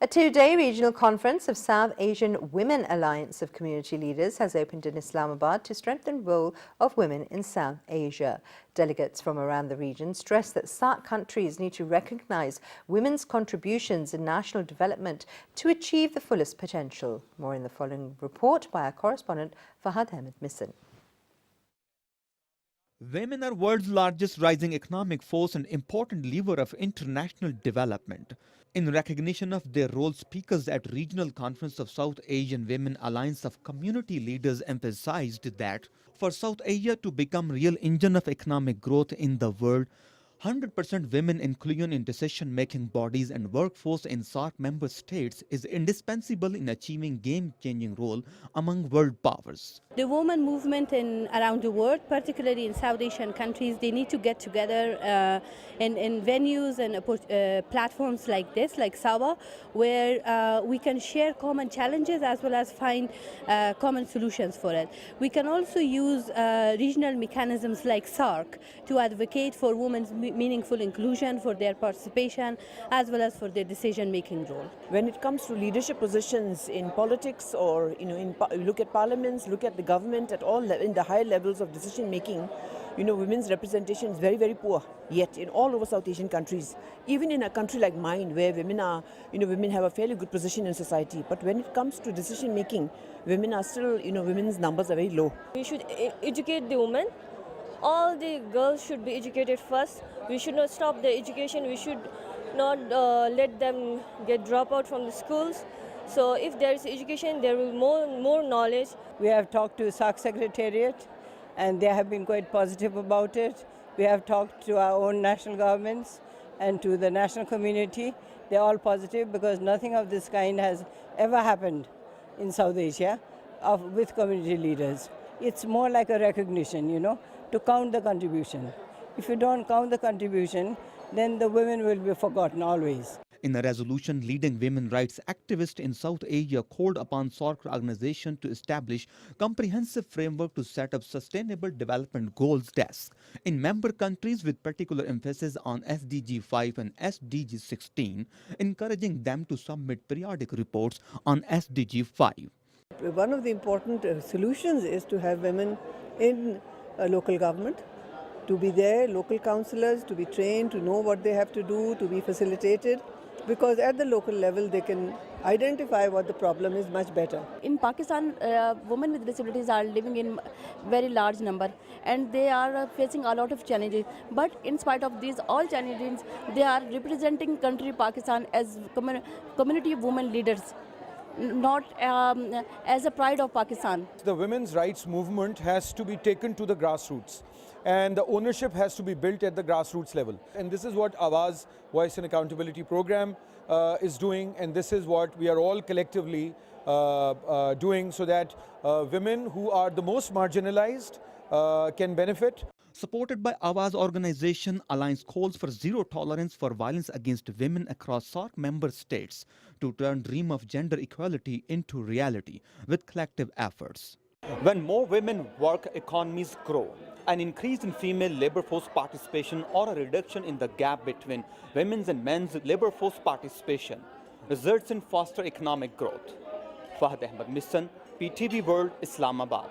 A two-day regional conference of South Asian Women Alliance of Community Leaders has opened in Islamabad to strengthen the role of women in South Asia. Delegates from around the region stressed that SAARC countries need to recognise women's contributions in national development to achieve the fullest potential. More in the following report by our correspondent Fahad Ahmed Missan. Women are world's largest rising economic force and important lever of international development. In recognition of their role, speakers at Regional Conference of South Asian Women Alliance of Community Leaders emphasized that for South Asia to become real engine of economic growth in the world, 100% women inclusion in decision-making bodies and workforce in SAARC member states is indispensable in achieving game-changing role among world powers. The women movement around the world, particularly in South Asian countries, they need to get together in venues and platforms like this, like SAWA, where we can share common challenges as well as find common solutions for it. We can also use regional mechanisms like SAARC to advocate for women's meaningful inclusion, for their participation, as well as for their decision-making role. When it comes to leadership positions in politics, or look at parliaments, look at the government, at all in the higher levels of decision making, women's representation is very, very poor. Yet in all over South Asian countries, even in a country like mine, where women are, women have a fairly good position in society. But when it comes to decision making, women are still, women's numbers are very low. We should educate the women. All the girls should be educated first. We should not stop their education. We should not let them get dropped out from the schools. So if there is education, there will be more knowledge. We have talked to SAARC Secretariat and they have been quite positive about it. We have talked to our own national governments and to the national community. They're all positive because nothing of this kind has ever happened in South Asia with community leaders. It's more like a recognition, to count the contribution. If you don't count the contribution, then the women will be forgotten always. In a resolution, leading women rights activists in South Asia called upon SAARC organization to establish comprehensive framework to set up sustainable development goals desk in member countries with particular emphasis on SDG 5 and SDG 16, encouraging them to submit periodic reports on SDG 5. One of the important solutions is to have women in local government, to be there, local councillors, to be trained, to know what they have to do, to be facilitated, because at the local level they can identify what the problem is much better. In Pakistan, women with disabilities are living in very large number and they are facing a lot of challenges. But in spite of these all challenges, they are representing country Pakistan as community of women leaders, not as a pride of Pakistan. The women's rights movement has to be taken to the grassroots, and the ownership has to be built at the grassroots level. And this is what Awaz Voice and Accountability Program is doing, and this is what we are all collectively doing, so that women who are the most marginalized can benefit. Supported by Awaz organization, Alliance calls for zero tolerance for violence against women across SAARC member states to turn dream of gender equality into reality with collective efforts. When more women work, economies grow. An increase in female labor force participation or a reduction in the gap between women's and men's labor force participation results in faster economic growth. Fahad Ahmed Missan, PTV World, Islamabad.